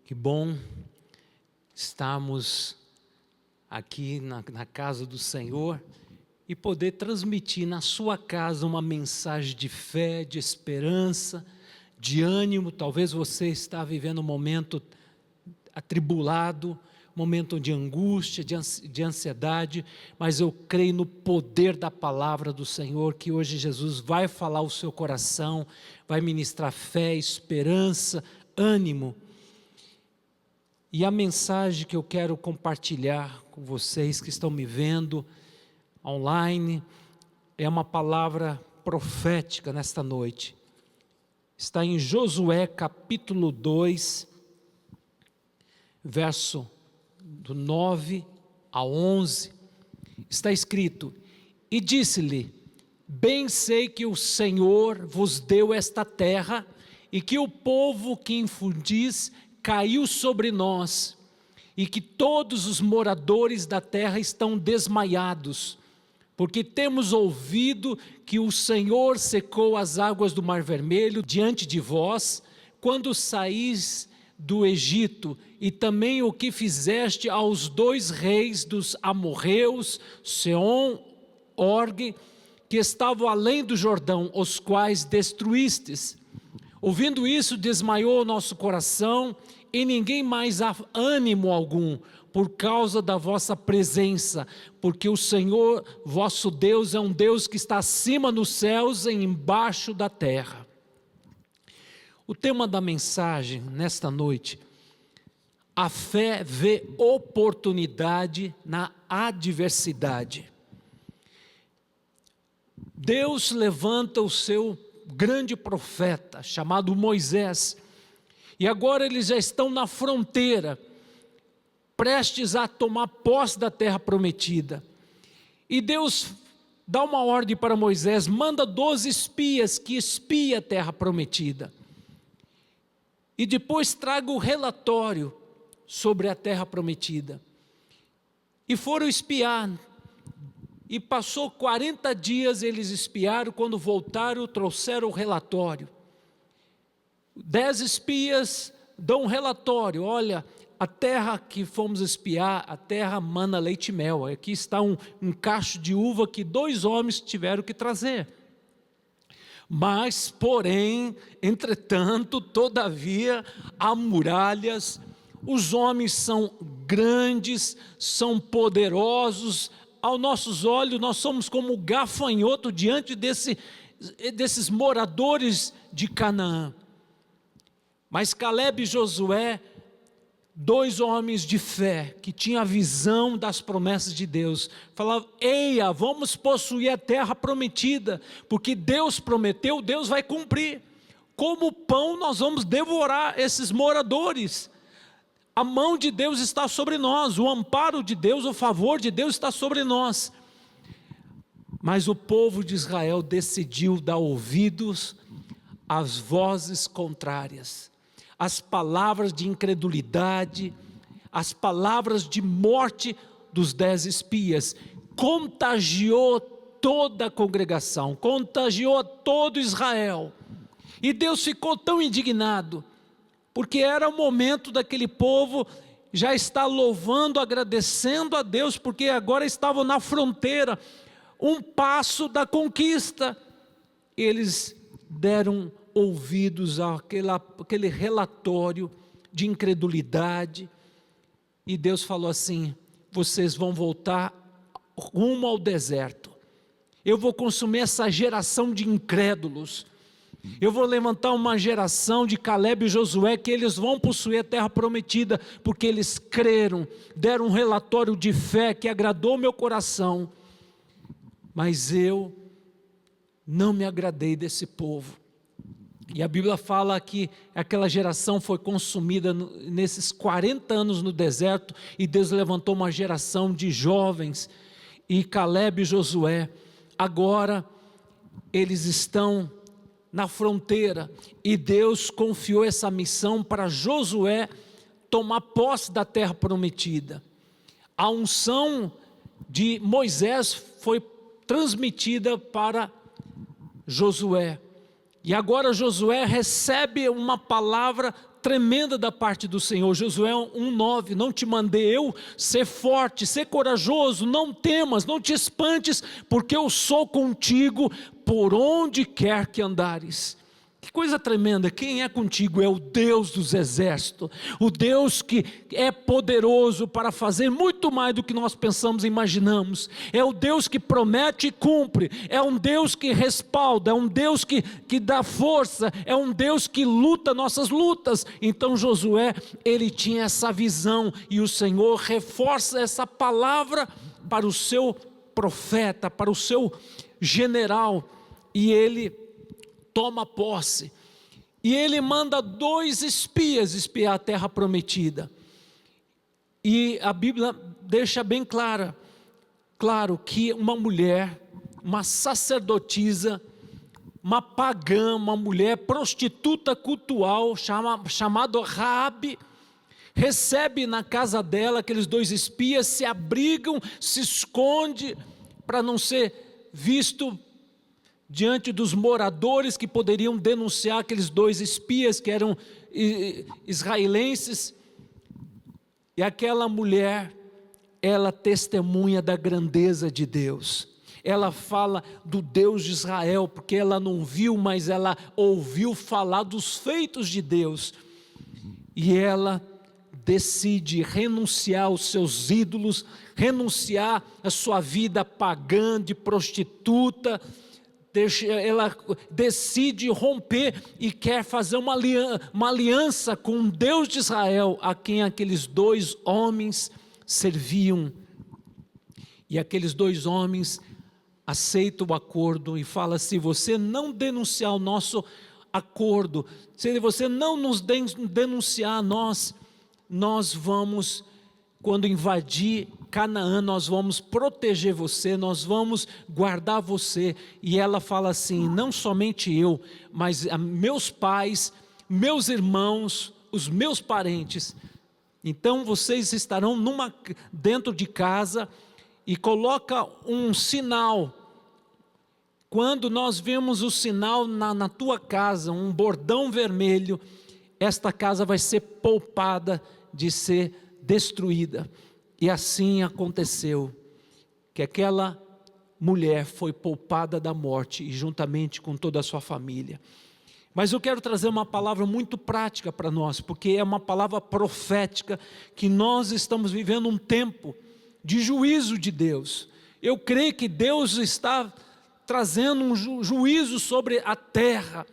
Que bom estarmos aqui na casa do Senhor e poder transmitir na sua casa uma mensagem de fé, de esperança, de ânimo. Talvez você está vivendo um momento atribulado, momento de angústia, de ansiedade, mas eu creio no poder da palavra do Senhor, que hoje Jesus vai falar ao seu coração, vai ministrar fé, esperança, ânimo. E a mensagem que eu quero compartilhar com vocês que estão me vendo online, é uma palavra profética nesta noite. Está em Josué capítulo 2, verso do 9 a 11, está escrito: E disse-lhe, bem sei que o Senhor vos deu esta terra, e que o povo que infundis caiu sobre nós, e que todos os moradores da terra estão desmaiados, porque temos ouvido que o Senhor secou as águas do Mar Vermelho diante de vós, quando saís do Egito, e também o que fizeste aos 2 reis dos amorreus, Seom, Og, que estavam além do Jordão, os quais destruístes. Ouvindo isso, desmaiou o nosso coração, e ninguém mais há ânimo algum, por causa da vossa presença, porque o Senhor vosso Deus é um Deus que está acima nos céus e embaixo da terra. O tema da mensagem nesta noite: a fé vê oportunidade na adversidade. Deus levanta o seu grande profeta, chamado Moisés, e agora eles já estão na fronteira, prestes a tomar posse da terra prometida. E Deus dá uma ordem para Moisés: manda 12 espias que espiem a terra prometida. E depois traga o relatório sobre a terra prometida. E foram espiar. E passou 40 dias, eles espiaram. Quando voltaram, trouxeram o relatório. 10 espias dão um relatório: olha, a terra que fomos espiar, a terra mana leite e mel. Aqui está um cacho de uva que 2 homens tiveram que trazer. Mas, porém, entretanto, todavia, há muralhas, os homens são grandes, são poderosos, aos nossos olhos nós somos como gafanhoto diante desses moradores de Canaã. Mas Caleb e Josué, 2 homens de fé, que tinham a visão das promessas de Deus, falavam: eia, vamos possuir a terra prometida, porque Deus prometeu, Deus vai cumprir. Como pão nós vamos devorar esses moradores. A mão de Deus está sobre nós, o amparo de Deus, o favor de Deus está sobre nós. Mas o povo de Israel decidiu dar ouvidos às vozes contrárias, as palavras de incredulidade, as palavras de morte dos 10 espias. Contagiou toda a congregação, contagiou todo Israel. E Deus ficou tão indignado, porque era o momento daquele povo já estar louvando, agradecendo a Deus, porque agora estavam na fronteira, um passo da conquista. Eles deram ouvidos àquele relatório de incredulidade, e Deus falou assim: vocês vão voltar rumo ao deserto, eu vou consumir essa geração de incrédulos, eu vou levantar uma geração de Caleb e Josué, que eles vão possuir a terra prometida, porque eles creram, deram um relatório de fé que agradou meu coração. Mas eu não me agradei desse povo. E a Bíblia fala que aquela geração foi consumida nesses 40 anos no deserto, e Deus levantou uma geração de jovens, e Caleb e Josué, agora eles estão na fronteira, e Deus confiou essa missão para Josué tomar posse da terra prometida. A unção de Moisés foi transmitida para Josué. E agora Josué recebe uma palavra tremenda da parte do Senhor. Josué 1:9, não te mandei eu ser forte, ser corajoso, não temas, não te espantes, porque eu sou contigo por onde quer que andares. Que coisa tremenda, quem é contigo? É o Deus dos exércitos, o Deus que é poderoso para fazer muito mais do que nós pensamos e imaginamos, é o Deus que promete e cumpre, é um Deus que respalda, é um Deus que dá força, é um Deus que luta nossas lutas. Então Josué, ele tinha essa visão, e o Senhor reforça essa palavra para o seu profeta, para o seu general, e ele toma posse, e ele manda 2 espias espiar a terra prometida, e a Bíblia deixa bem claro que uma mulher, uma sacerdotisa, uma pagã, uma mulher prostituta cultual, chamada Raabe, recebe na casa dela aqueles 2 espias, se abrigam, se esconde para não ser visto diante dos moradores que poderiam denunciar aqueles 2 espias que eram israelenses. E aquela mulher, ela testemunha da grandeza de Deus, ela fala do Deus de Israel, porque ela não viu, mas ela ouviu falar dos feitos de Deus, e ela decide renunciar aos seus ídolos, renunciar à sua vida pagã de prostituta. Ela decide romper e quer fazer uma aliança com o Deus de Israel, a quem aqueles 2 homens serviam. E aqueles 2 homens aceitam o acordo e falam: se você não denunciar o nosso acordo, se você não nos denunciar, nós vamos, quando invadir Canaã, nós vamos proteger você, nós vamos guardar você. E ela fala assim: não somente eu, mas meus pais, meus irmãos, os meus parentes. Então vocês estarão dentro de casa, e coloca um sinal. Quando nós vemos o sinal na tua casa, um bordão vermelho, esta casa vai ser poupada de ser destruída. E assim aconteceu, que aquela mulher foi poupada da morte, e juntamente com toda a sua família. Mas eu quero trazer uma palavra muito prática para nós, porque é uma palavra profética, que nós estamos vivendo um tempo de juízo de Deus. Eu creio que Deus está trazendo um juízo sobre a terra,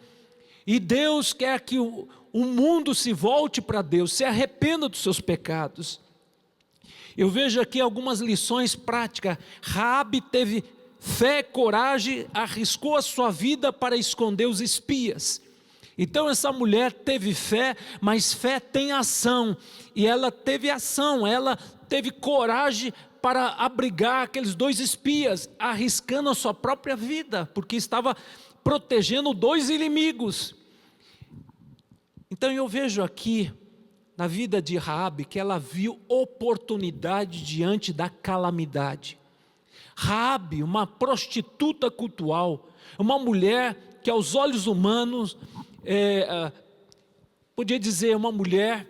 e Deus quer que o mundo se volte para Deus, se arrependa dos seus pecados. Eu vejo aqui algumas lições práticas. Raabe teve fé, coragem, arriscou a sua vida para esconder os espias. Então essa mulher teve fé, mas fé tem ação, e ela teve ação, ela teve coragem para abrigar aqueles 2 espias, arriscando a sua própria vida, porque estava protegendo 2 inimigos. Então eu vejo aqui na vida de Raabe que ela viu oportunidade diante da calamidade. Raabe, uma prostituta cultual, uma mulher que aos olhos humanos, podia dizer uma mulher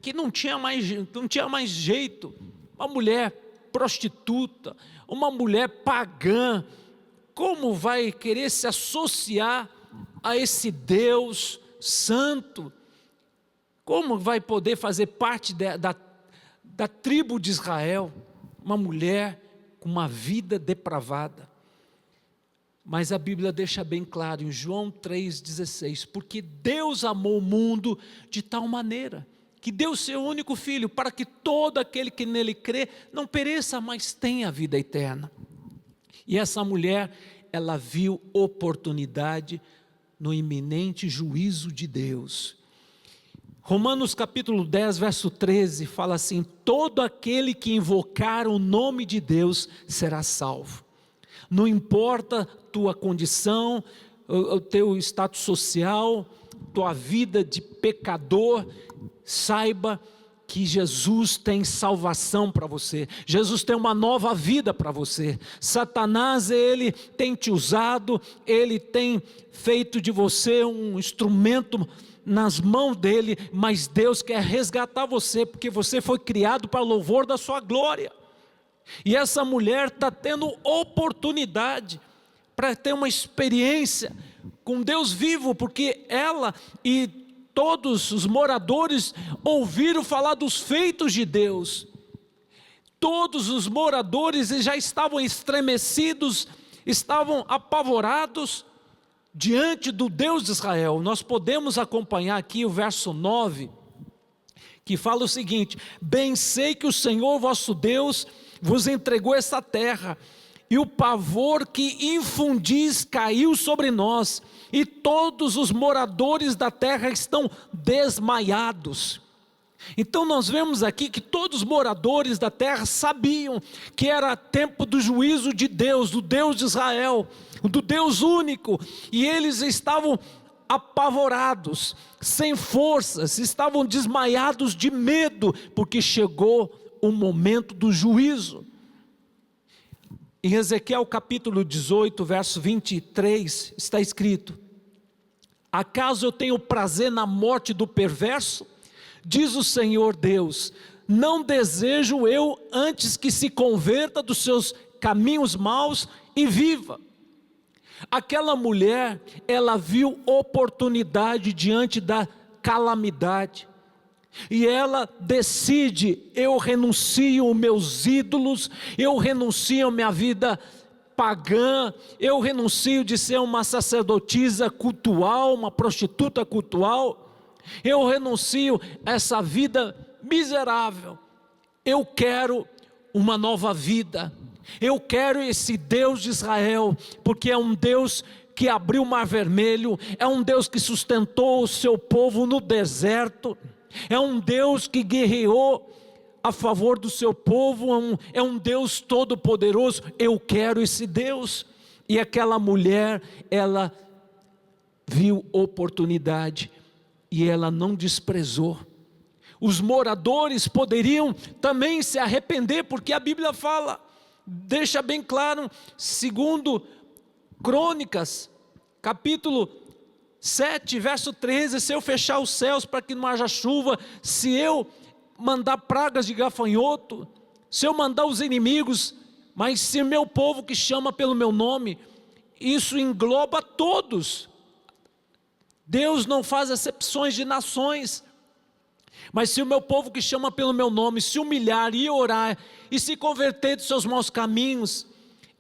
que não tinha mais jeito, uma mulher prostituta, uma mulher pagã. Como vai querer se associar a esse Deus santo? Como vai poder fazer parte da tribo de Israel? Uma mulher com uma vida depravada. Mas a Bíblia deixa bem claro em João 3,16, porque Deus amou o mundo de tal maneira, que deu seu único Filho, para que todo aquele que nele crê, não pereça, mas tenha a vida eterna. E essa mulher, ela viu oportunidade no iminente juízo de Deus. Romanos capítulo 10, verso 13, fala assim: todo aquele que invocar o nome de Deus será salvo. Não importa tua condição, o teu status social, tua vida de pecador, saiba que Jesus tem salvação para você, Jesus tem uma nova vida para você. Satanás, ele tem te usado, ele tem feito de você um instrumento nas mãos dele, mas Deus quer resgatar você, porque você foi criado para louvor da sua glória. E essa mulher está tendo oportunidade para ter uma experiência com Deus vivo, porque ela e todos os moradores ouviram falar dos feitos de Deus. Todos os moradores já estavam estremecidos, estavam apavorados diante do Deus de Israel. Nós podemos acompanhar aqui o verso 9, que fala o seguinte: bem sei que o Senhor vosso Deus vos entregou essa terra, e o pavor que infundis caiu sobre nós, e todos os moradores da terra estão desmaiados. Então nós vemos aqui que todos os moradores da terra sabiam que era tempo do juízo de Deus, do Deus de Israel, do Deus único, e eles estavam apavorados, sem forças, estavam desmaiados de medo, porque chegou o momento do juízo. Em Ezequiel capítulo 18, verso 23, está escrito: acaso eu tenho prazer na morte do perverso? Diz o Senhor Deus, não desejo eu antes que se converta dos seus caminhos maus e viva. Aquela mulher, ela viu oportunidade diante da calamidade, e ela decide: eu renuncio os meus ídolos, eu renuncio a minha vida pagã, eu renuncio de ser uma sacerdotisa cultual, uma prostituta cultual, eu renuncio a essa vida miserável, eu quero uma nova vida, eu quero esse Deus de Israel, porque é um Deus que abriu o mar vermelho, é um Deus que sustentou o seu povo no deserto, é um Deus que guerreou a favor do seu povo, é um Deus todo poderoso. Eu quero esse Deus. E aquela mulher, ela viu oportunidade e ela não desprezou. Os moradores poderiam também se arrepender, porque a Bíblia fala, deixa bem claro, segundo Crônicas, capítulo 7, verso 13, se eu fechar os céus para que não haja chuva, se eu mandar pragas de gafanhoto, se eu mandar os inimigos, mas se meu povo que chama pelo meu nome, isso engloba todos. Deus não faz acepções de nações, mas se o meu povo que chama pelo meu nome se humilhar e orar, e se converter dos seus maus caminhos,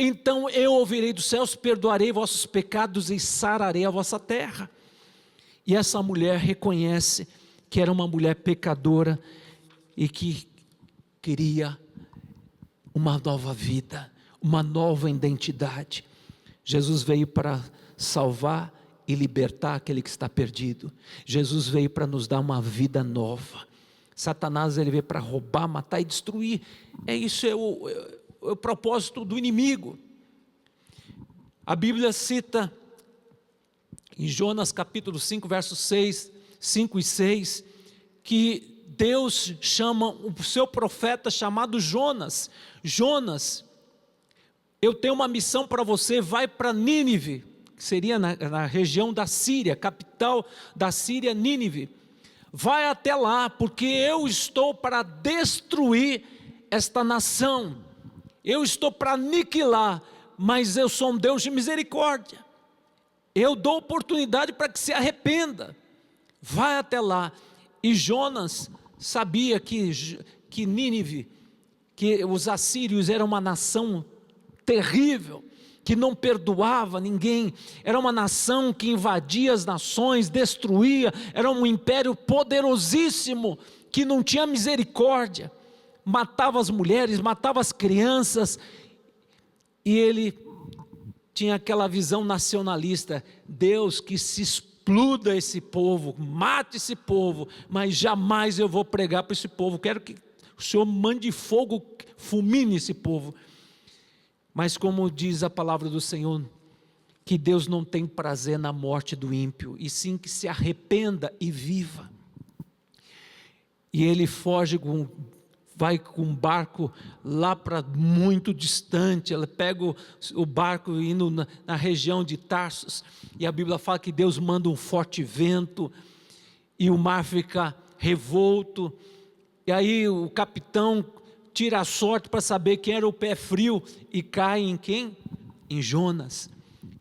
então eu ouvirei dos céus, perdoarei vossos pecados e sararei a vossa terra. E essa mulher reconhece que era uma mulher pecadora e que queria uma nova vida, uma nova identidade. Jesus veio para salvar e libertar aquele que está perdido. Jesus veio para nos dar uma vida nova. Satanás, ele veio para roubar, matar e destruir. Isso é o propósito do inimigo. A Bíblia cita em Jonas capítulo 5, versos 5 e 6, que Deus chama o seu profeta chamado Jonas. Jonas, eu tenho uma missão para você, vai para Nínive, que seria na região da Síria, capital da Síria, Nínive. Vai até lá, porque eu estou para destruir esta nação. Eu estou para aniquilar, mas eu sou um Deus de misericórdia. Eu dou oportunidade para que se arrependa. Vai até lá. E Jonas sabia que Nínive, que os assírios eram uma nação terrível, que não perdoava ninguém, era uma nação que invadia as nações, destruía, era um império poderosíssimo, que não tinha misericórdia, matava as mulheres, matava as crianças, e ele tinha aquela visão nacionalista: Deus, que se exploda esse povo, mate esse povo, mas jamais eu vou pregar para esse povo, quero que o Senhor mande fogo, fulmine esse povo. Mas como diz a palavra do Senhor, que Deus não tem prazer na morte do ímpio, e sim que se arrependa e viva. e ele foge, vai com um barco lá para muito distante. Ela pega o barco indo na região de Tarsos, e a Bíblia fala que Deus manda um forte vento, e o mar fica revolto, e aí o capitão tira a sorte para saber quem era o pé frio, e cai em quem? Em Jonas.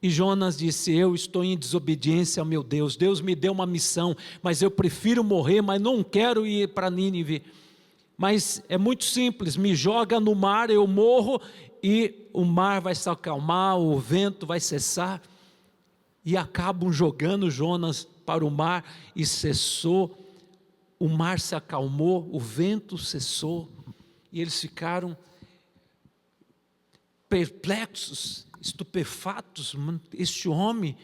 E Jonas disse: eu estou em desobediência ao meu Deus, Deus me deu uma missão, mas eu prefiro morrer, mas não quero ir para Nínive. Mas é muito simples, me joga no mar, eu morro, e o mar vai se acalmar, o vento vai cessar, e acabam jogando Jonas para o mar, e cessou, o mar se acalmou, o vento cessou, e eles ficaram perplexos, estupefatos. Este homem,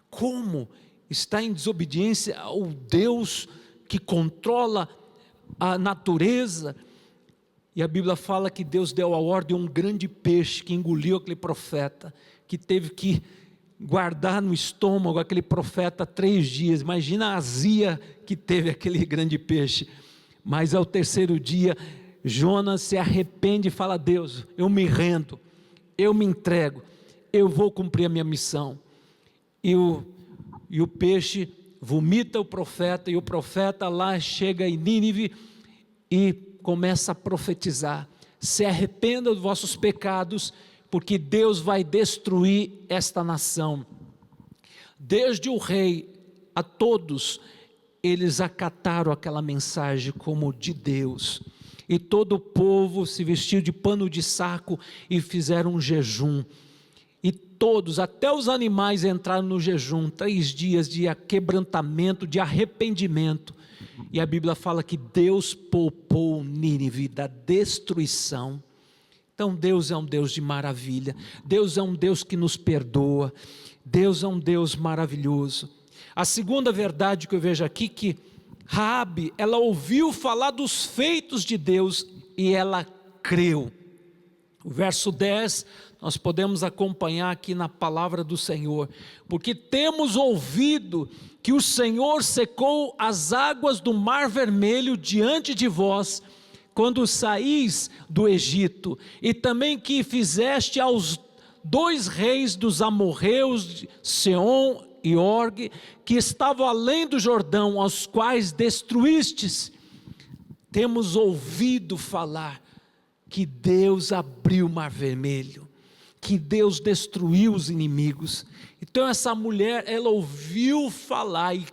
como está em desobediência ao Deus que controla a natureza? E a Bíblia fala que Deus deu a ordem a um grande peixe que engoliu aquele profeta, que teve que guardar no estômago aquele profeta 3 dias. Imagina a azia que teve aquele grande peixe. Mas ao terceiro dia, Jonas se arrepende e fala: Deus, eu me rendo, eu me entrego, eu vou cumprir a minha missão. E o peixe vomita o profeta, e o profeta lá chega em Nínive e começa a profetizar: se arrependa dos vossos pecados, porque Deus vai destruir esta nação. Desde o rei a todos, eles acataram aquela mensagem como de Deus, e todo o povo se vestiu de pano de saco e fizeram um jejum, e todos, até os animais, entraram no jejum, 3 dias de quebrantamento, de arrependimento. E a Bíblia fala que Deus poupou Nínive da destruição. Então Deus é um Deus de maravilha, Deus é um Deus que nos perdoa, Deus é um Deus maravilhoso. A segunda verdade que eu vejo aqui, que Raabe, ela ouviu falar dos feitos de Deus e ela creu. O verso 10, nós podemos acompanhar aqui na palavra do Senhor: porque temos ouvido que o Senhor secou as águas do Mar Vermelho diante de vós, quando saís do Egito, e também que fizeste aos 2 reis dos amorreus, Seom e Og, que estavam além do Jordão, aos quais destruístes. Temos ouvido falar que Deus abriu o Mar Vermelho, que Deus destruiu os inimigos. Então essa mulher, ela ouviu falar e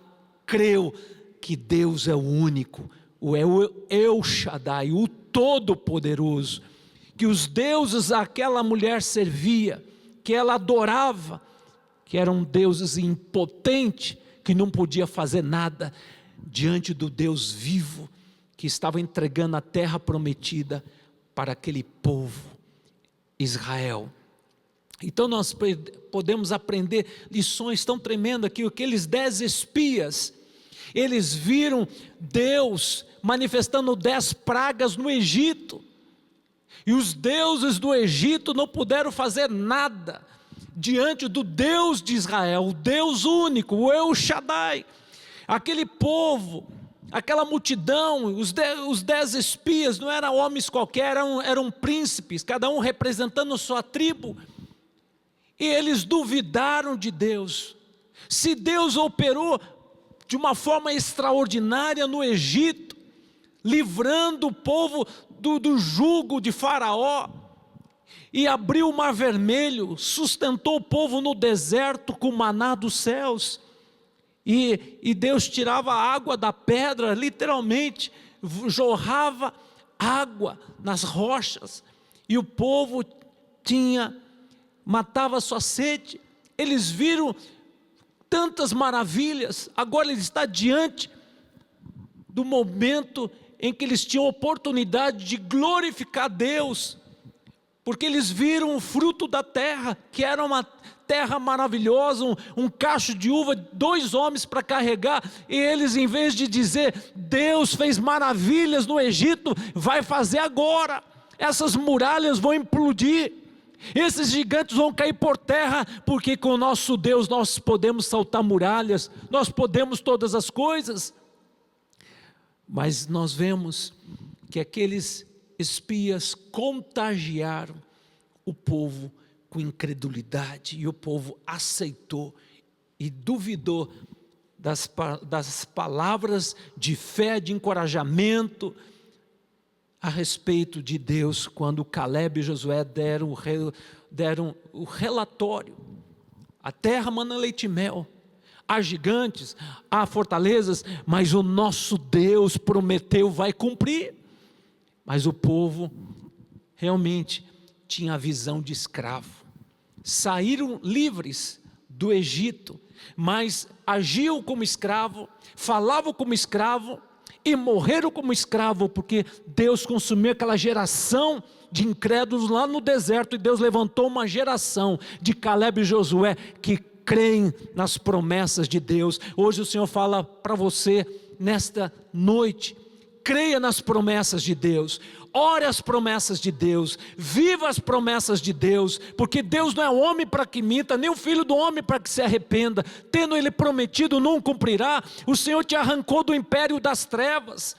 creu que Deus é o único, o El Shaddai, o Todo-Poderoso, que os deuses aquela mulher servia, que ela adorava, que eram deuses impotentes, que não podia fazer nada diante do Deus vivo, que estava entregando a terra prometida para aquele povo, Israel. Então nós podemos aprender lições tão tremendas aqui. Aqueles 10 espias, eles viram Deus manifestando 10 pragas no Egito, e os deuses do Egito não puderam fazer nada diante do Deus de Israel, o Deus único, o El Shaddai. Aquele povo, aquela multidão, os 10 espias não eram homens qualquer, eram príncipes, cada um representando sua tribo, e eles duvidaram de Deus. Se Deus operou de uma forma extraordinária no Egito, livrando o povo do jugo de Faraó, e abriu o Mar Vermelho, sustentou o povo no deserto com maná dos céus, e Deus tirava a água da pedra, literalmente, jorrava água nas rochas, e o povo matava a sua sede. Eles viram tantas maravilhas. Agora ele está diante do momento em que eles tinham oportunidade de glorificar Deus, porque eles viram o fruto da terra, que era uma terra maravilhosa, um cacho de uva, 2 homens para carregar, e eles, em vez de dizer: Deus fez maravilhas no Egito, vai fazer agora, essas muralhas vão implodir, esses gigantes vão cair por terra, porque com o nosso Deus nós podemos saltar muralhas, nós podemos todas as coisas. Mas nós vemos que aqueles espias contagiaram o povo com incredulidade, e o povo aceitou e duvidou das palavras de fé, de encorajamento a respeito de Deus, quando Caleb e Josué deram o relatório. A terra mana leite e mel, há gigantes, há fortalezas, mas o nosso Deus prometeu, vai cumprir. Mas o povo realmente tinha a visão de escravo. Saíram livres do Egito, mas agiam como escravo, falavam como escravo e morreram como escravo, porque Deus consumiu aquela geração de incrédulos lá no deserto, e Deus levantou uma geração de Caleb e Josué que creem nas promessas de Deus. Hoje o Senhor fala para você nesta noite: creia nas promessas de Deus, ore as promessas de Deus, viva as promessas de Deus, porque Deus não é homem para que minta, nem o filho do homem para que se arrependa. Tendo Ele prometido, não cumprirá. O Senhor te arrancou do império das trevas,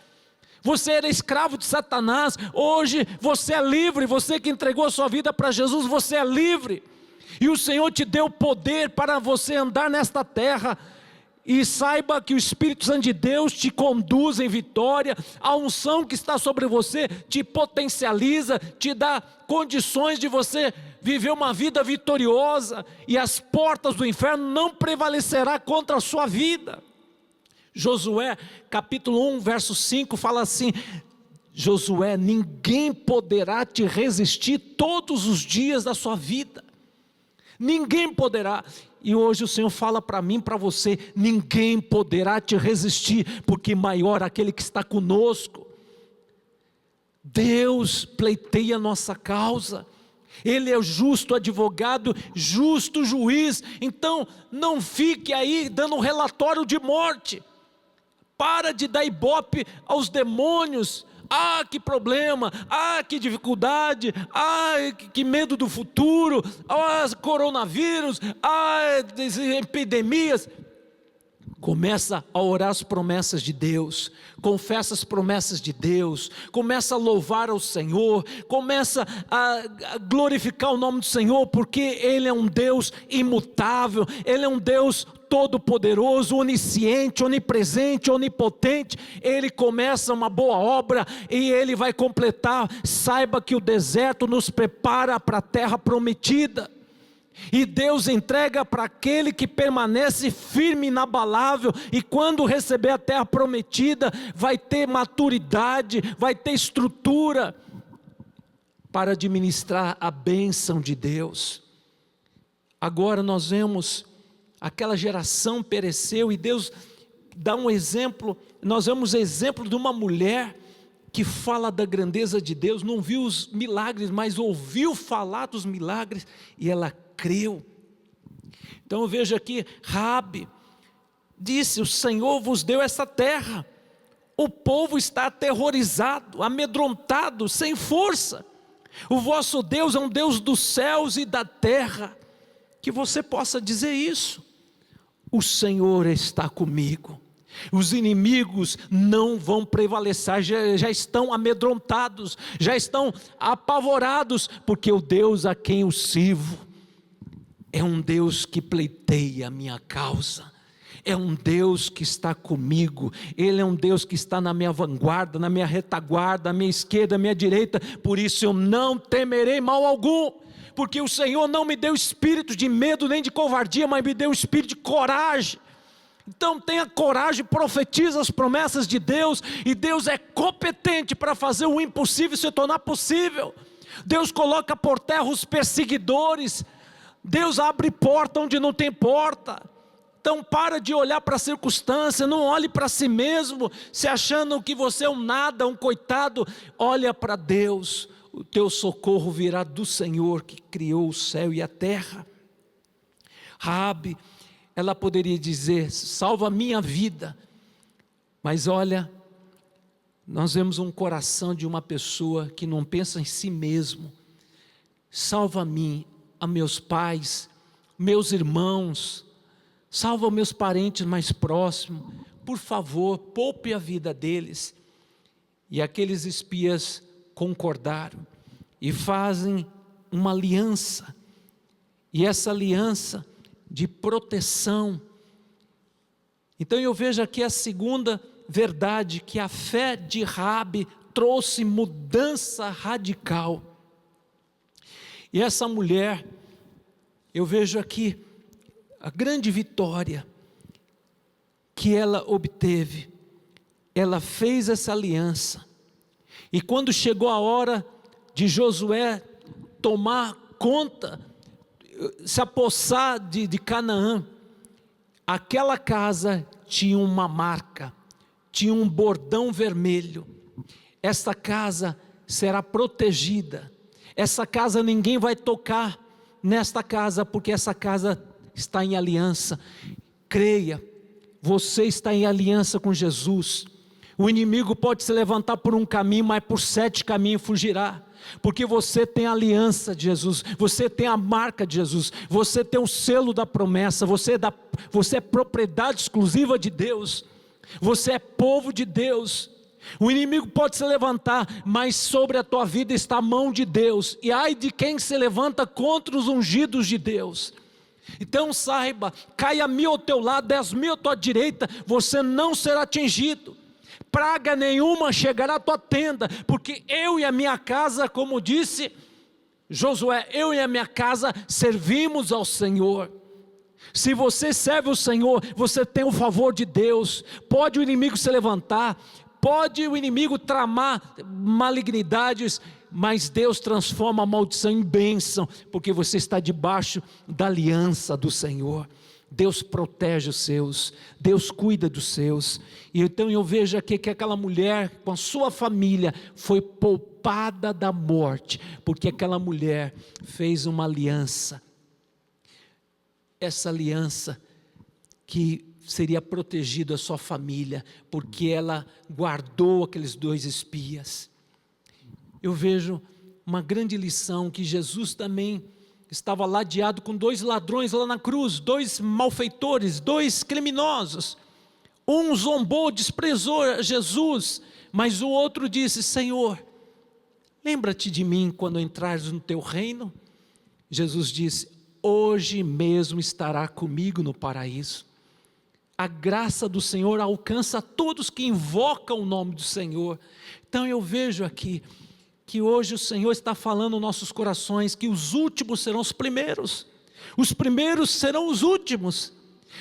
você era escravo de Satanás, hoje você é livre. Você que entregou a sua vida para Jesus, você é livre, e o Senhor te deu poder para você andar nesta terra. E saiba que o Espírito Santo de Deus te conduz em vitória. A unção que está sobre você te potencializa, te dá condições de você viver uma vida vitoriosa, e as portas do inferno não prevalecerá contra a sua vida. Josué capítulo 1 verso 5 fala assim: Josué, ninguém poderá te resistir todos os dias da sua vida, ninguém poderá. E hoje o Senhor fala para mim, para você: ninguém poderá te resistir, porque maior aquele que está conosco. Deus pleiteia a nossa causa, Ele é o justo advogado, justo juiz. Então não fique aí dando um relatório de morte, para de dar ibope aos demônios. Ah, que problema, ah, que dificuldade, ah, que medo do futuro, ah, coronavírus, ah, epidemias. Começa a orar as promessas de Deus, confessa as promessas de Deus, começa a louvar ao Senhor, começa a glorificar o nome do Senhor, porque Ele é um Deus imutável, Ele é um Deus todo-poderoso, onisciente, onipresente, onipotente. Ele começa uma boa obra e Ele vai completar. Saiba que o deserto nos prepara para a terra prometida, e Deus entrega para aquele que permanece firme, inabalável. E quando receber a terra prometida, vai ter maturidade, vai ter estrutura para administrar a bênção de Deus. Agora nós vemos aquela geração pereceu, e Deus dá um exemplo. Nós vemos o exemplo de uma mulher que fala da grandeza de Deus, não viu os milagres, mas ouviu falar dos milagres, e ela creu. Então eu vejo aqui, Raabe disse: o Senhor vos deu essa terra, o povo está aterrorizado, amedrontado, sem força. O vosso Deus é um Deus dos céus e da terra. Que você possa dizer isso: o Senhor está comigo, os inimigos não vão prevalecer. Já estão amedrontados, já estão apavorados, porque o Deus a quem eu sirvo é um Deus que pleiteia a minha causa, é um Deus que está comigo, Ele é um Deus que está na minha vanguarda, na minha retaguarda, à minha esquerda, à minha direita. Por isso eu não temerei mal algum, porque o Senhor não me deu espírito de medo nem de covardia, mas me deu espírito de coragem. Então tenha coragem, profetiza as promessas de Deus, e Deus é competente para fazer o impossível se tornar possível. Deus coloca por terra os perseguidores, Deus abre porta onde não tem porta. Então para de olhar para a circunstância, não olhe para si mesmo, se achando que você é um nada, um coitado. Olha para Deus, o teu socorro virá do Senhor que criou o céu e a terra. Raabe, ela poderia dizer: salva a minha vida. Mas olha, nós vemos um coração de uma pessoa que não pensa em si mesmo. Salva a mim, a meus pais, meus irmãos, salva meus parentes mais próximos, por favor, poupe a vida deles. E aqueles espias concordaram e fazem uma aliança. E essa aliança de proteção. Então eu vejo aqui a segunda verdade, que a fé de Raabe trouxe mudança radical. E essa mulher, eu vejo aqui a grande vitória que ela obteve. Ela fez essa aliança. E quando chegou a hora de Josué tomar conta, se apossar de Canaã, aquela casa tinha uma marca, tinha um bordão vermelho. Esta casa será protegida. Essa casa ninguém vai tocar nesta casa, porque essa casa está em aliança. Creia, você está em aliança com Jesus. O inimigo pode se levantar por um caminho, mas por 7 caminhos fugirá. Porque você tem a aliança de Jesus, você tem a marca de Jesus, você tem o selo da promessa, você é propriedade exclusiva de Deus, você é povo de Deus. O inimigo pode se levantar, mas sobre a tua vida está a mão de Deus, e ai de quem se levanta contra os ungidos de Deus. Então saiba, caia 1000 ao teu lado, 10.000 à tua direita, você não será atingido. Praga nenhuma chegará à tua tenda, porque eu e a minha casa, como disse Josué, eu e a minha casa servimos ao Senhor. Se você serve o Senhor, você tem o favor de Deus. Pode o inimigo se levantar, pode o inimigo tramar malignidades, mas Deus transforma a maldição em bênção, porque você está debaixo da aliança do Senhor. Deus protege os seus, Deus cuida dos seus. E então eu vejo aqui que aquela mulher com a sua família foi poupada da morte, porque aquela mulher fez uma aliança. Essa aliança que seria protegida a sua família, porque ela guardou aqueles 2 espias. Eu vejo uma grande lição, que Jesus também estava ladeado com 2 ladrões lá na cruz, 2 malfeitores, 2 criminosos. Um zombou, desprezou Jesus, mas o outro disse: Senhor, lembra-te de mim quando entrares no teu reino. Jesus disse: hoje mesmo estará comigo no paraíso. A graça do Senhor alcança todos que invocam o nome do Senhor. Então eu vejo aqui que hoje o Senhor está falando nos nossos corações, que os últimos serão os primeiros serão os últimos.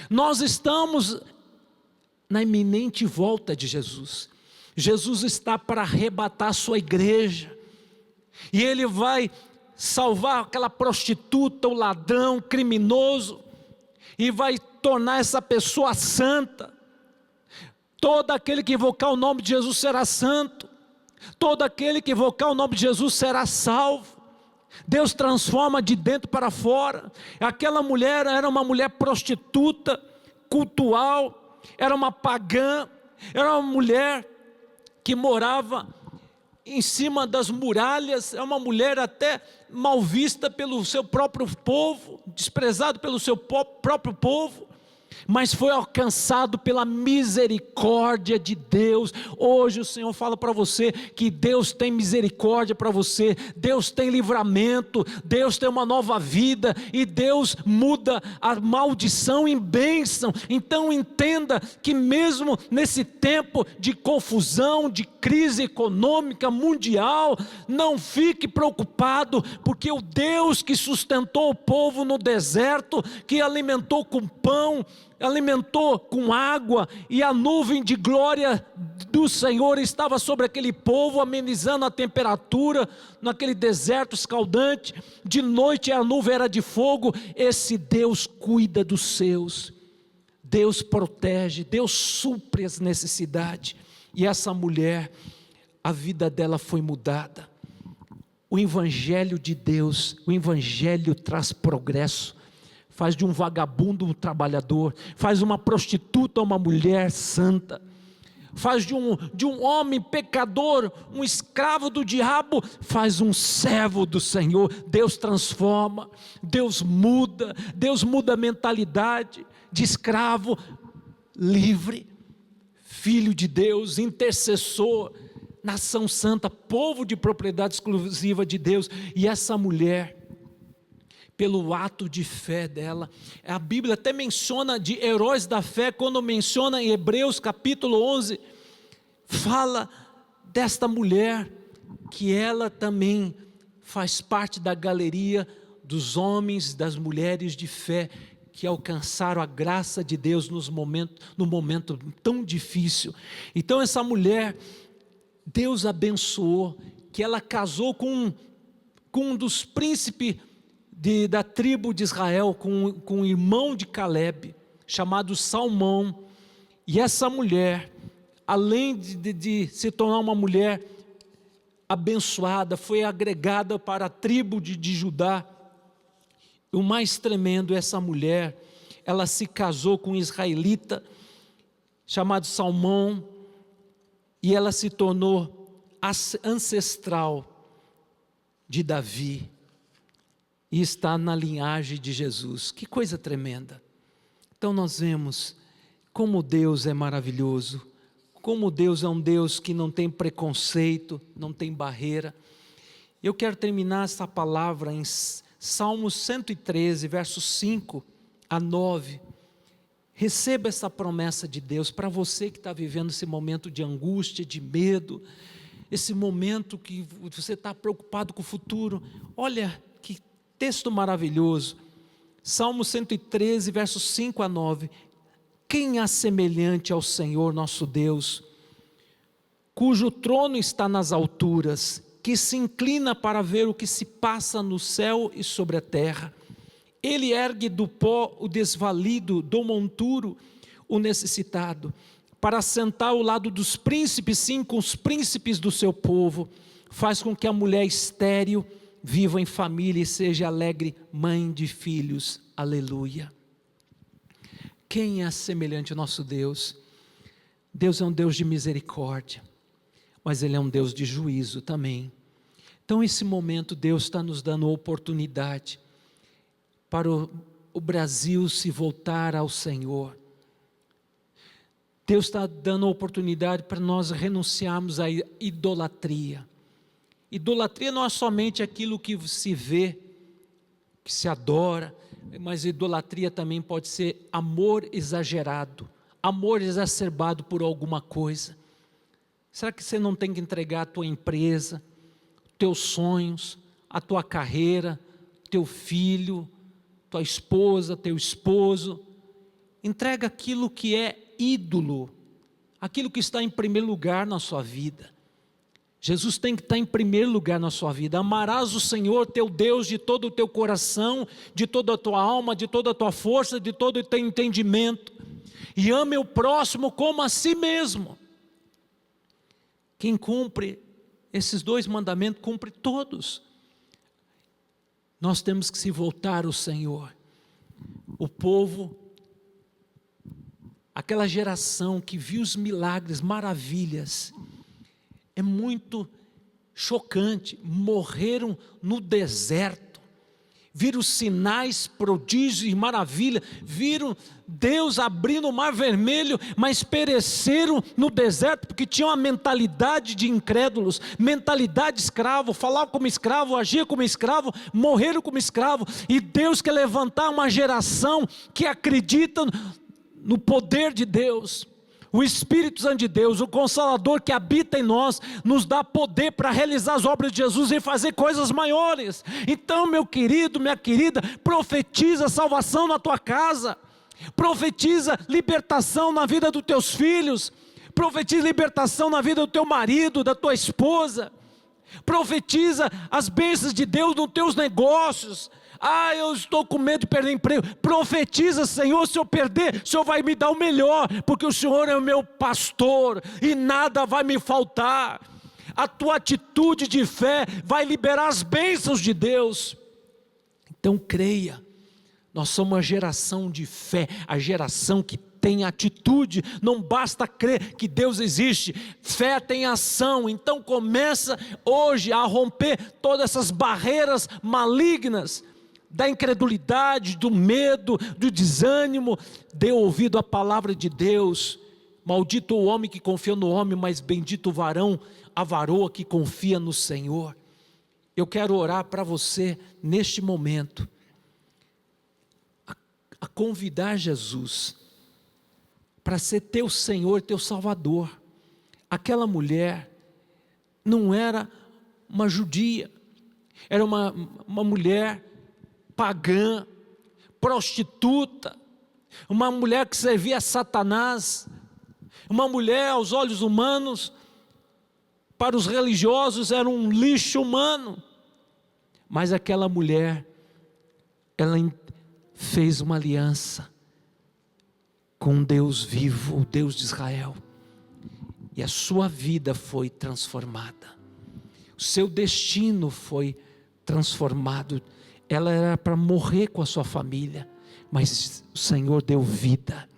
Nós estamos na iminente volta de Jesus. Jesus está para arrebatar a sua igreja, e Ele vai salvar aquela prostituta, o ladrão, o criminoso, e vai tornar essa pessoa santa. Todo aquele que invocar o nome de Jesus será santo. Todo aquele que invocar o nome de Jesus será salvo. Deus transforma de dentro para fora. Aquela mulher era uma mulher prostituta, cultual, era uma pagã, era uma mulher que morava em cima das muralhas, é uma mulher até mal vista pelo seu próprio povo, desprezado pelo seu próprio povo, mas foi alcançado pela misericórdia de Deus. Hoje o Senhor fala para você que Deus tem misericórdia para você, Deus tem livramento, Deus tem uma nova vida, e Deus muda a maldição em bênção. Então entenda que mesmo nesse tempo de confusão, de crise econômica mundial, não fique preocupado, porque o Deus que sustentou o povo no deserto, que alimentou com pão, alimentou com água, e a nuvem de glória do Senhor estava sobre aquele povo, amenizando a temperatura naquele deserto escaldante. De noite a nuvem era de fogo. Esse Deus cuida dos seus, Deus protege, Deus supre as necessidades. E essa mulher, a vida dela foi mudada. O evangelho de Deus, o evangelho traz progresso, faz de um vagabundo um trabalhador, faz uma prostituta uma mulher santa, faz de um homem pecador um escravo do diabo, faz um servo do Senhor. Deus transforma, Deus muda a mentalidade de escravo livre, filho de Deus, intercessor. nação santa, povo de propriedade exclusiva de Deus. E essa mulher, pelo ato de fé dela, a Bíblia até menciona de heróis da fé, quando menciona em Hebreus capítulo 11, fala desta mulher, que ela também faz parte da galeria dos homens, das mulheres de fé, que alcançaram a graça de Deus no momento tão difícil. Então essa mulher, Deus abençoou, que ela casou com um dos príncipes da tribo de Israel, com o irmão de Caleb, chamado Salmão. E essa mulher, além de se tornar uma mulher abençoada, foi agregada para a tribo de Judá. O mais tremendo, essa mulher, ela se casou com um israelita chamado Salmão, e ela se tornou ancestral de Davi, e está na linhagem de Jesus. Que coisa tremenda! Então nós vemos como Deus é maravilhoso, como Deus é um Deus que não tem preconceito, não tem barreira. Eu quero terminar essa palavra em Salmos 113, versos 5 a 9. Receba essa promessa de Deus para você que está vivendo esse momento de angústia, de medo, esse momento que você está preocupado com o futuro. Olha que texto maravilhoso, Salmo 113, versos 5 a 9. Quem há semelhante ao Senhor nosso Deus, cujo trono está nas alturas, que se inclina para ver o que se passa no céu e sobre a terra? Ele ergue do pó o desvalido, do monturo o necessitado, para sentar ao lado dos príncipes, sim, com os príncipes do seu povo. Faz com que a mulher estéril viva em família e seja alegre mãe de filhos. Aleluia. Quem é semelhante ao nosso Deus? Deus é um Deus de misericórdia, mas Ele é um Deus de juízo também. Então esse momento Deus está nos dando oportunidade para o Brasil se voltar ao Senhor. Deus está dando oportunidade para nós renunciarmos à idolatria. Idolatria não é somente aquilo que se vê, que se adora, mas idolatria também pode ser amor exagerado, amor exacerbado por alguma coisa. Será que você não tem que entregar a tua empresa, teus sonhos, a tua carreira, teu filho, tua esposa, teu esposo? Entrega aquilo que é ídolo, aquilo que está em primeiro lugar na sua vida. Jesus tem que estar em primeiro lugar na sua vida. Amarás o Senhor teu Deus de todo o teu coração, de toda a tua alma, de toda a tua força, de todo o teu entendimento, e ame o próximo como a si mesmo. Quem cumpre esses dois mandamentos, cumpre todos. Nós temos que se voltar ao Senhor. O povo, aquela geração que viu os milagres, maravilhas, é muito chocante. Morreram no deserto, viram sinais, prodígios e maravilha, viram Deus abrindo o mar vermelho, mas pereceram no deserto, porque tinham uma mentalidade de incrédulos, mentalidade de escravo, falavam como escravo, agiam como escravo, morreram como escravo. E Deus quer levantar uma geração que acredita no poder de Deus. O Espírito Santo de Deus, o Consolador que habita em nós, nos dá poder para realizar as obras de Jesus e fazer coisas maiores. Então, meu querido, minha querida, profetiza salvação na tua casa, profetiza libertação na vida dos teus filhos, profetiza libertação na vida do teu marido, da tua esposa, profetiza as bênçãos de Deus nos teus negócios. Ah, eu estou com medo de perder emprego. Profetiza, Senhor, se eu perder, o Senhor vai me dar o melhor, porque o Senhor é o meu pastor e nada vai me faltar. A tua atitude de fé vai liberar as bênçãos de Deus. Então creia, nós somos a geração de fé, a geração que tem atitude. Não basta crer que Deus existe, fé tem ação. Então começa hoje a romper todas essas barreiras malignas da incredulidade, do medo, do desânimo. Dê ouvido à palavra de Deus, Maldito o homem que confia no homem, mas bendito o varão, a varoa que confia no Senhor. Eu quero orar para você neste momento, a convidar Jesus para ser teu Senhor, teu Salvador. Aquela mulher não era uma judia, era uma mulher pagã, prostituta, uma mulher que servia a Satanás, uma mulher aos olhos humanos, para os religiosos era um lixo humano, mas aquela mulher, ela fez uma aliança com um Deus vivo, o Deus de Israel, e a sua vida foi transformada, o seu destino foi transformado. Ela era para morrer com a sua família, mas o Senhor deu vida,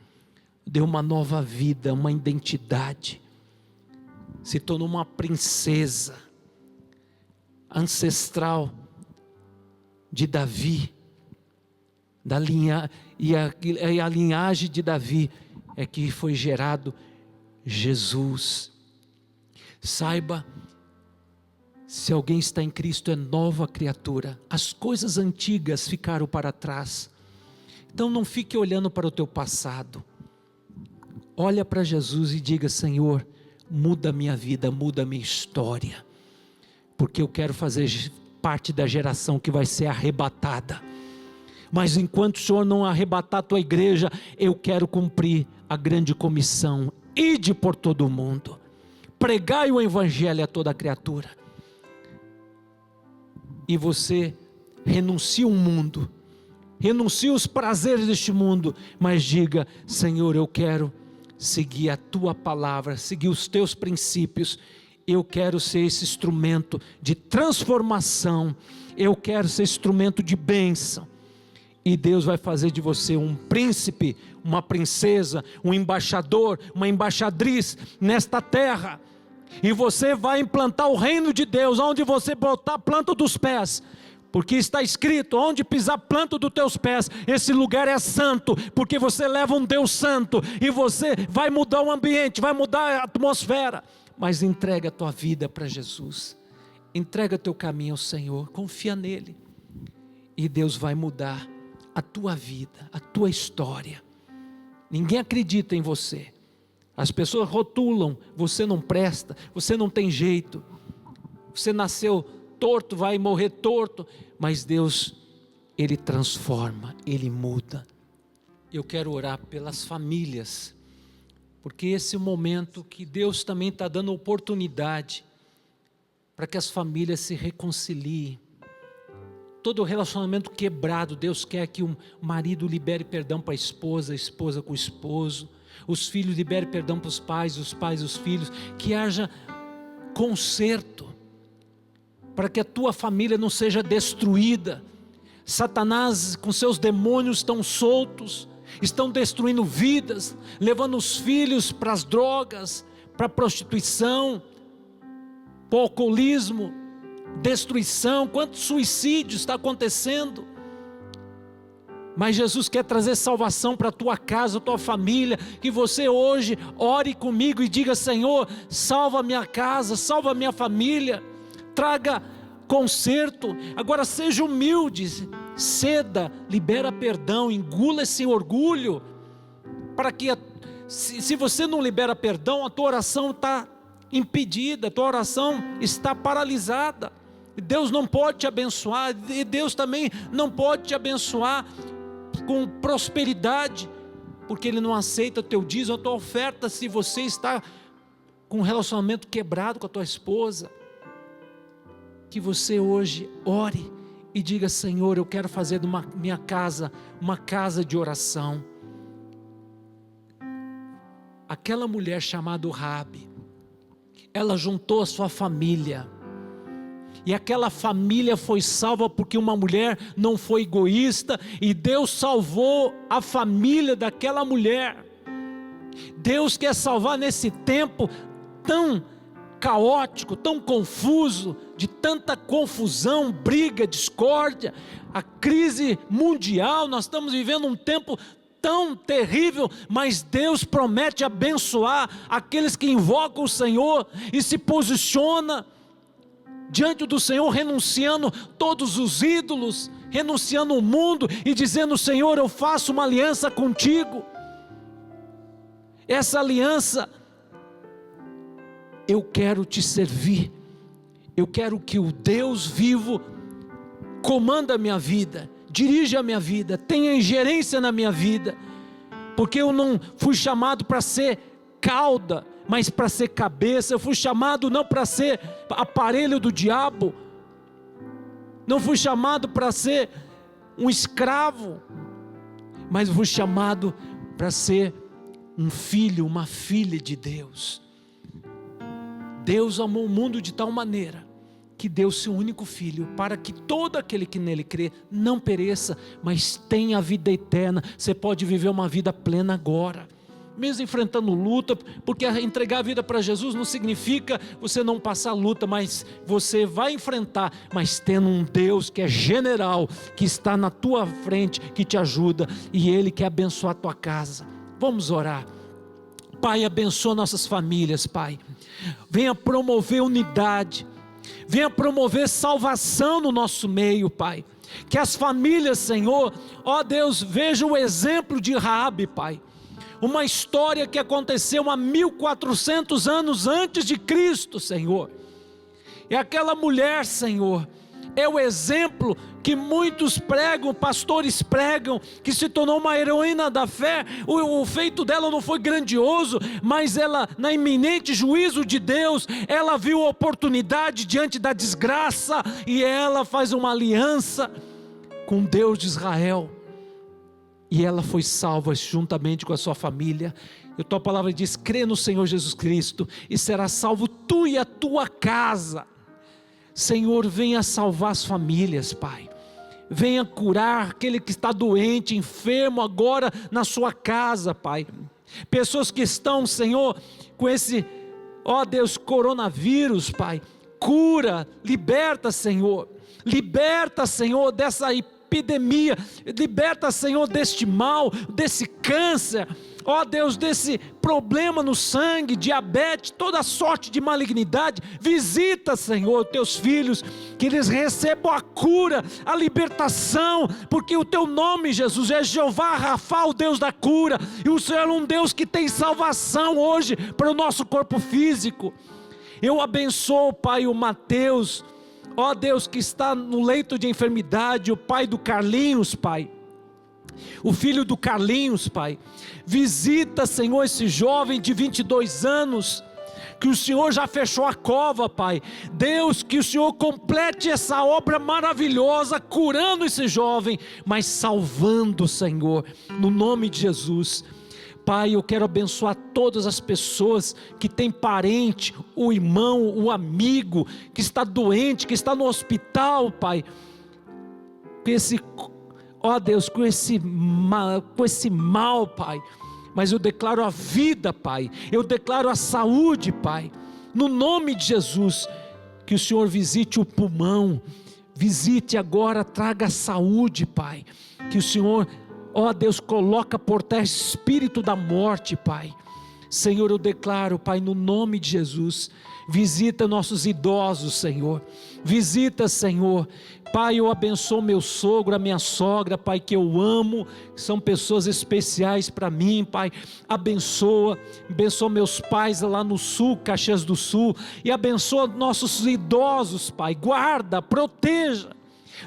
deu uma nova vida, uma identidade, se tornou uma princesa ancestral de Davi, e a linhagem de Davi é que foi gerado Jesus. Saiba, se alguém está em Cristo é nova criatura, as coisas antigas ficaram para trás. Então não fique olhando para o teu passado, olha para Jesus e diga: Senhor, muda a minha vida, muda a minha história, porque eu quero fazer parte da geração que vai ser arrebatada. Mas enquanto o Senhor não arrebatar a tua igreja, eu quero cumprir a grande comissão: ide por todo o mundo, pregai o evangelho a toda criatura. E você renuncia o mundo, renuncia os prazeres deste mundo, mas diga: Senhor, eu quero seguir a tua palavra, seguir os teus princípios. Eu quero ser esse instrumento de transformação, eu quero ser instrumento de bênção. E Deus vai fazer de você um príncipe, uma princesa, um embaixador, uma embaixadriz nesta terra. E você vai implantar o reino de Deus, onde você botar a planta dos pés. Porque está escrito: onde pisar planta dos teus pés, esse lugar é santo, porque você leva um Deus santo, e você vai mudar o ambiente, vai mudar a atmosfera. Mas entrega a tua vida para Jesus, entrega teu caminho ao Senhor, confia nele, e Deus vai mudar a tua vida, a tua história. Ninguém acredita em você, as pessoas rotulam: você não presta, você não tem jeito, você nasceu torto, vai morrer torto. Mas Deus, Ele transforma, Ele muda. Eu quero orar pelas famílias, porque esse é o momento que Deus também está dando oportunidade para que as famílias se reconciliem. Todo relacionamento quebrado, Deus quer que o marido libere perdão para a esposa com o esposo, os filhos liberem perdão para os pais os filhos, que haja conserto, para que a tua família não seja destruída. Satanás com seus demônios estão soltos, estão destruindo vidas, levando os filhos para as drogas, para a prostituição, para o alcoolismo, destruição. Quantos suicídios está acontecendo? Mas Jesus quer trazer salvação para a tua casa, a tua família. Que você hoje ore comigo e diga: Senhor, salva a minha casa, salva a minha família, traga conserto. Agora seja humilde, ceda, libera perdão, engula esse orgulho, para que se você não libera perdão, a tua oração está impedida, a tua oração está paralisada. Deus não pode te abençoar, e Deus também não pode te abençoar com prosperidade, porque Ele não aceita o teu dízimo, a tua oferta, se você está com um relacionamento quebrado com a tua esposa. Que você hoje ore e diga: Senhor, eu quero fazer de minha casa uma casa de oração. Aquela mulher chamada Raabe, ela juntou a sua família, e aquela família foi salva porque uma mulher não foi egoísta, e Deus salvou a família daquela mulher. Deus quer salvar nesse tempo tão caótico, tão confuso, de tanta confusão, briga, discórdia, a crise mundial. Nós estamos vivendo um tempo tão terrível, mas Deus promete abençoar aqueles que invocam o Senhor e se posiciona diante do Senhor, renunciando todos os ídolos, renunciando o mundo e dizendo: Senhor, eu faço uma aliança contigo. Essa aliança, eu quero te servir, eu quero que o Deus vivo comanda a minha vida, dirija a minha vida, tenha ingerência na minha vida, porque eu não fui chamado para ser cauda, mas para ser cabeça. Eu fui chamado não para ser aparelho do diabo, não fui chamado para ser um escravo, mas fui chamado para ser um filho, uma filha de Deus. Deus amou o mundo de tal maneira que deu seu único filho, para que todo aquele que nele crê não pereça, mas tenha a vida eterna. Você pode viver uma vida plena agora, mesmo enfrentando luta, porque entregar a vida para Jesus não significa você não passar luta, mas você vai enfrentar, mas tendo um Deus que é general, que está na tua frente, que te ajuda, e Ele quer abençoar a tua casa. Vamos orar. Pai, abençoa nossas famílias, Pai. Venha promover unidade, venha promover salvação no nosso meio, Pai. Que as famílias, Senhor, ó Deus, vejam o exemplo de Raabe, Pai. Uma história que aconteceu há 1400 anos antes de Cristo, Senhor. E aquela mulher, Senhor, é o exemplo que muitos pregam, pastores pregam, que se tornou uma heroína da fé. O feito dela não foi grandioso, mas ela, na iminente juízo de Deus, ela viu a oportunidade diante da desgraça, e ela faz uma aliança com Deus de Israel, e ela foi salva juntamente com a sua família. E a tua palavra diz: crê no Senhor Jesus Cristo e será salvo tu e a tua casa. Senhor, venha salvar as famílias, Pai. Venha curar aquele que está doente, enfermo agora na sua casa, Pai. Pessoas que estão, Senhor, com esse, ó Deus, coronavírus, Pai. Cura, liberta, Senhor. Liberta, Senhor, dessa epidemia. Liberta, Senhor, deste mal, desse câncer. Ó Deus, desse problema no sangue, diabetes, toda sorte de malignidade. Visita, Senhor, teus filhos, que eles recebam a cura, a libertação, porque o teu nome, Jesus, é Jeová Rafa, o Deus da cura, e o Senhor é um Deus que tem salvação hoje para o nosso corpo físico. Eu abençoo, Pai, o Mateus, ó Deus, que está no leito de enfermidade, o pai do Carlinhos, Pai. O filho do Carlinhos, Pai. Visita, Senhor, esse jovem de 22 anos, que o Senhor já fechou a cova, Pai. Deus, que o Senhor complete essa obra maravilhosa, curando esse jovem, mas salvando, Senhor, no nome de Jesus. Pai, eu quero abençoar todas as pessoas que têm parente, o irmão, o amigo, que está doente, que está no hospital, Pai. Ó Deus, com esse mal, Pai, mas eu declaro a vida, Pai, eu declaro a saúde, Pai, no nome de Jesus. Que o Senhor visite o pulmão, visite agora, traga saúde, Pai. Que o Senhor, ó Deus, coloca por terra espírito da morte, Pai. Senhor, eu declaro, Pai, no nome de Jesus, visita nossos idosos, Senhor. Visita, Senhor. Pai, eu abençoo meu sogro, a minha sogra, Pai, que eu amo, são pessoas especiais para mim, Pai. Abençoa meus pais lá no sul, Caxias do Sul, e abençoa nossos idosos, Pai. Guarda, proteja.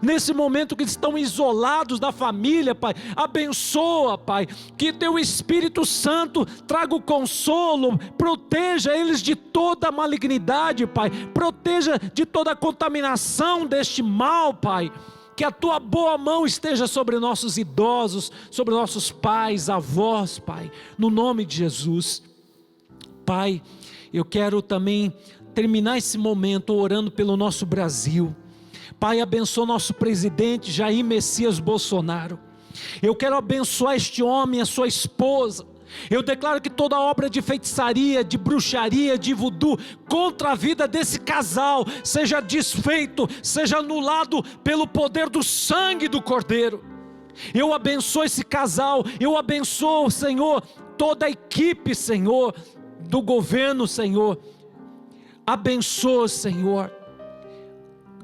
Nesse momento que estão isolados da família, Pai, abençoa, Pai, que teu Espírito Santo traga o consolo, proteja eles de toda malignidade, Pai, proteja de toda a contaminação deste mal, Pai. Que a tua boa mão esteja sobre nossos idosos, sobre nossos pais, avós, Pai, no nome de Jesus. Pai, eu quero também terminar esse momento orando pelo nosso Brasil. Pai, abençoa nosso presidente Jair Messias Bolsonaro. Eu quero abençoar este homem, a sua esposa. Eu declaro que toda obra de feitiçaria, de bruxaria, de voodoo contra a vida desse casal seja desfeito, seja anulado pelo poder do sangue do Cordeiro. Eu abençoo esse casal, eu abençoo, Senhor, toda a equipe, Senhor, do governo, Senhor. Abençoa, Senhor.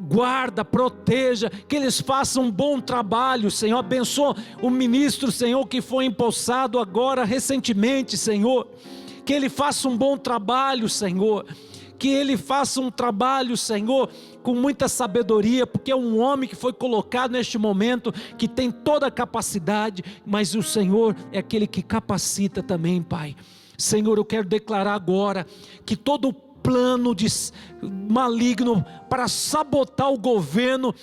Guarda, proteja, que eles façam um bom trabalho, Senhor. Abençoa o ministro, Senhor, que foi empossado agora recentemente, Senhor. Que ele faça um bom trabalho, Senhor. Que ele faça um trabalho, Senhor, com muita sabedoria, porque é um homem que foi colocado neste momento, que tem toda a capacidade, mas o Senhor é aquele que capacita também, Pai. Senhor, eu quero declarar agora que todo plano maligno para sabotar o governo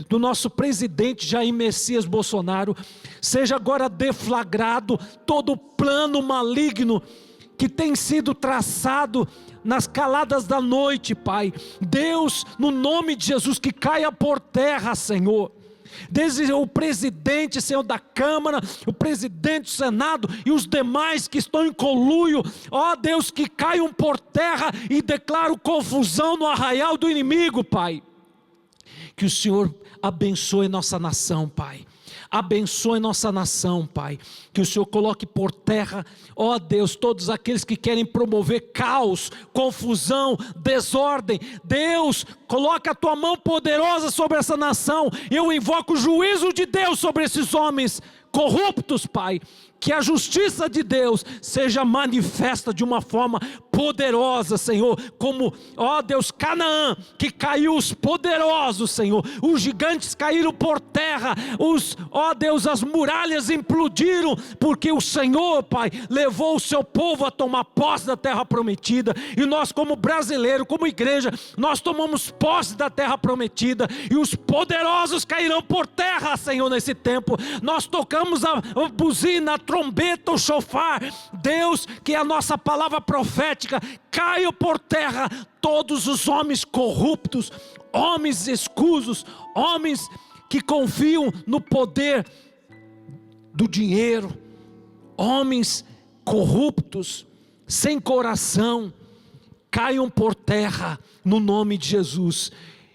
do nosso presidente Jair Messias Bolsonaro, seja agora deflagrado todo plano maligno que tem sido traçado nas caladas da noite, Pai. Deus, no nome de Jesus, que caia por terra, Senhor. Desde o presidente, Senhor, da Câmara, o presidente do Senado e os demais que estão em conluio, ó Deus, que caiam por terra e declaro confusão no arraial do inimigo, Pai. Que o Senhor abençoe nossa nação, Pai. Abençoe nossa nação, Pai. Que o Senhor coloque por terra, ó Deus, todos aqueles que querem promover caos, confusão, desordem. Deus, coloca a tua mão poderosa sobre essa nação. Eu invoco o juízo de Deus sobre esses homens corruptos, Pai. Que a justiça de Deus seja manifesta de uma forma poderosa, Senhor, como, ó Deus, Canaã, que caiu os poderosos, Senhor, os gigantes caíram por terra, ó Deus, as muralhas implodiram, porque o Senhor, Pai, levou o seu povo a tomar posse da terra prometida, e nós como brasileiros, como igreja, nós tomamos posse da terra prometida, e os poderosos cairão por terra, Senhor, nesse tempo. Nós tocamos a buzina, a trombeta, o chofar. Deus, que a nossa palavra profética caia por terra todos os homens corruptos, homens escusos, homens que confiam no poder do dinheiro, homens corruptos, sem coração, caiam por terra no nome de Jesus.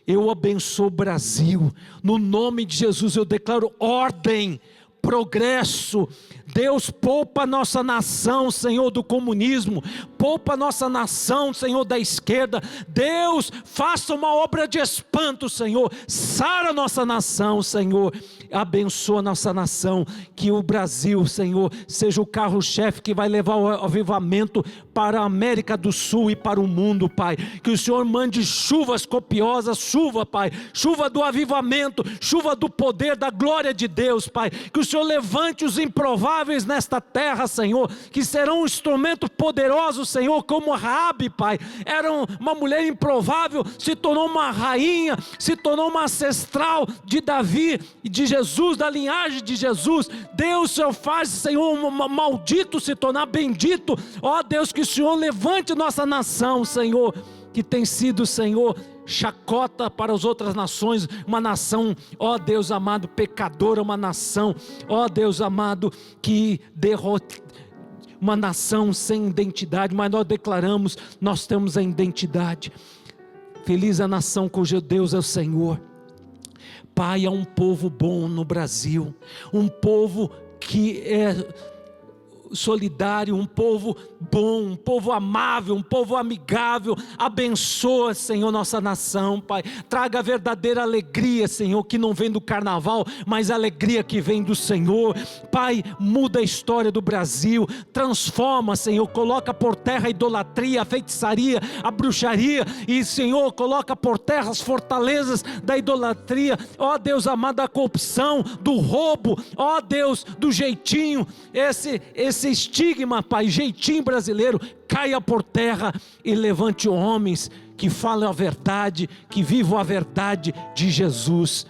Eu abençoo o Brasil, no nome de Jesus eu declaro ordem, progresso. Deus, poupa a nossa nação, Senhor, do comunismo, poupa a nossa nação, Senhor, da esquerda. Deus, faça uma obra de espanto, Senhor, sara a nossa nação, Senhor, abençoa a nossa nação, que o Brasil, Senhor, seja o carro-chefe que vai levar o avivamento para a América do Sul e para o mundo, Pai. Que o Senhor mande chuvas copiosas, chuva, Pai, chuva do avivamento, chuva do poder, da glória de Deus, Pai. Que o Senhor levante os improváveis nesta terra, Senhor, que serão um instrumento poderoso, Senhor, como Raabe, Pai, era uma mulher improvável, se tornou uma rainha, se tornou uma ancestral de Davi e de Jesus, da linhagem de Jesus. Deus, Senhor, faz, Senhor, um maldito se tornar bendito. Ó Deus, que o Senhor levante nossa nação, Senhor, que tem sido, Senhor, chacota para as outras nações, uma nação, ó Deus amado, pecadora, uma nação, ó Deus amado, que derrota, uma nação sem identidade, mas nós declaramos, nós temos a identidade. Feliz a nação cujo Deus é o Senhor. Pai, há um povo bom no Brasil, um povo que é solidário, um povo bom, um povo amável, um povo amigável. Abençoa, Senhor, nossa nação, Pai. Traga a verdadeira alegria, Senhor, que não vem do carnaval, mas a alegria que vem do Senhor. Pai, muda a história do Brasil, transforma, Senhor, coloca por terra a idolatria, a feitiçaria, a bruxaria, e, Senhor, coloca por terra as fortalezas da idolatria, ó Deus amado, da corrupção, do roubo, ó Deus, do jeitinho, esse estigma, Pai, jeitinho brasileiro, caia por terra e levante homens que falam a verdade, que vivam a verdade de Jesus.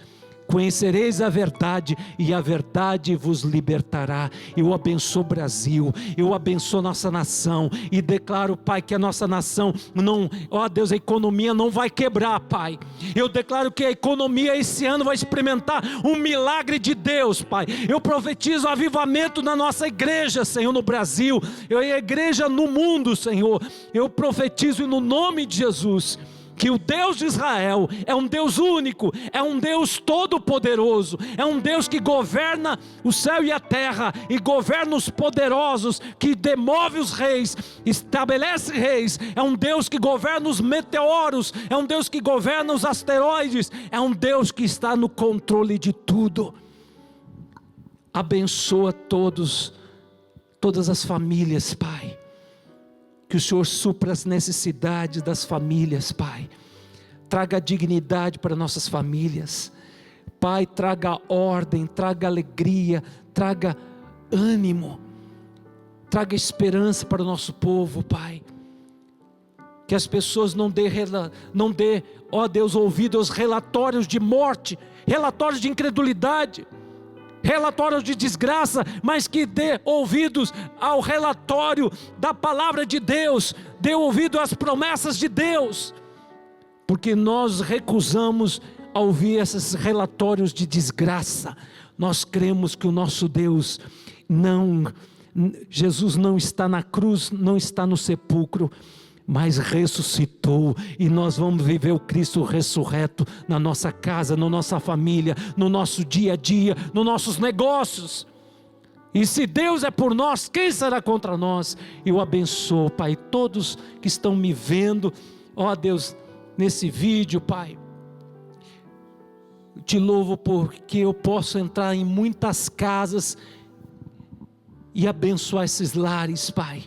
Conhecereis a verdade e a verdade vos libertará. Eu abençoo o Brasil, eu abençoo nossa nação e declaro, Pai, que a nossa nação não, ó Deus, a economia não vai quebrar, Pai. Eu declaro que a economia esse ano vai experimentar um milagre de Deus, Pai. Eu profetizo avivamento na nossa igreja, Senhor, no Brasil, a igreja no mundo, Senhor. Eu profetizo no nome de Jesus que o Deus de Israel é um Deus único, é um Deus todo-poderoso, é um Deus que governa o céu e a terra, e governa os poderosos, que demove os reis, estabelece reis, é um Deus que governa os meteoros, é um Deus que governa os asteroides, é um Deus que está no controle de tudo. Abençoa todas as famílias, Pai. Que o Senhor supra as necessidades das famílias, Pai. Traga dignidade para nossas famílias. Pai, traga ordem, traga alegria, traga ânimo, traga esperança para o nosso povo, Pai. Que as pessoas não dê, ó Deus, ouvido aos relatórios de morte, relatórios de incredulidade, relatórios de desgraça, mas que dê ouvidos ao relatório da palavra de Deus, dê ouvido às promessas de Deus, porque nós recusamos a ouvir esses relatórios de desgraça. Nós cremos que o nosso Deus Jesus não está na cruz, não está no sepulcro, mas ressuscitou, e nós vamos viver o Cristo ressurreto na nossa casa, na nossa família, no nosso dia a dia, nos nossos negócios. E se Deus é por nós, quem será contra nós? Eu abençoo, Pai, todos que estão me vendo, ó Deus, nesse vídeo, Pai. Te louvo porque eu posso entrar em muitas casas e abençoar esses lares, Pai.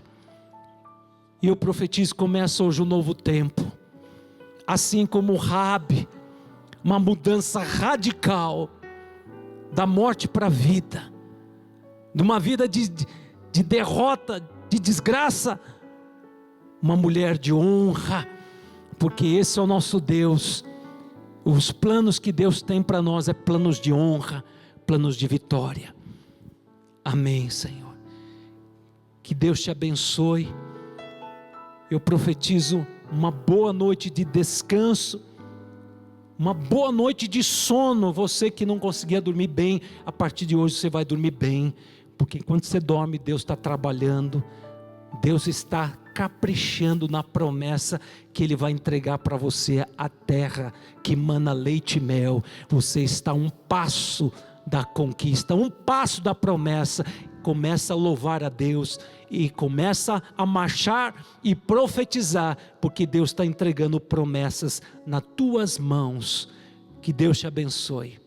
E eu profetizo, começa hoje um novo tempo, assim como Raabe, uma mudança radical, da morte para a vida, de uma vida de derrota, de desgraça, uma mulher de honra, porque esse é o nosso Deus. Os planos que Deus tem para nós é planos de honra, planos de vitória. Amém, Senhor. Que Deus te abençoe. Eu profetizo uma boa noite de descanso, uma boa noite de sono. Você que não conseguia dormir bem, a partir de hoje você vai dormir bem, porque enquanto você dorme, Deus está trabalhando, Deus está caprichando na promessa que Ele vai entregar para você, a terra que mana leite e mel. Você está a um passo da conquista, um passo da promessa. Começa a louvar a Deus e começa a marchar e profetizar, porque Deus está entregando promessas nas tuas mãos. Que Deus te abençoe.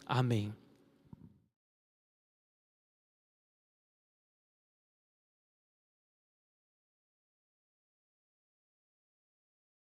Amém.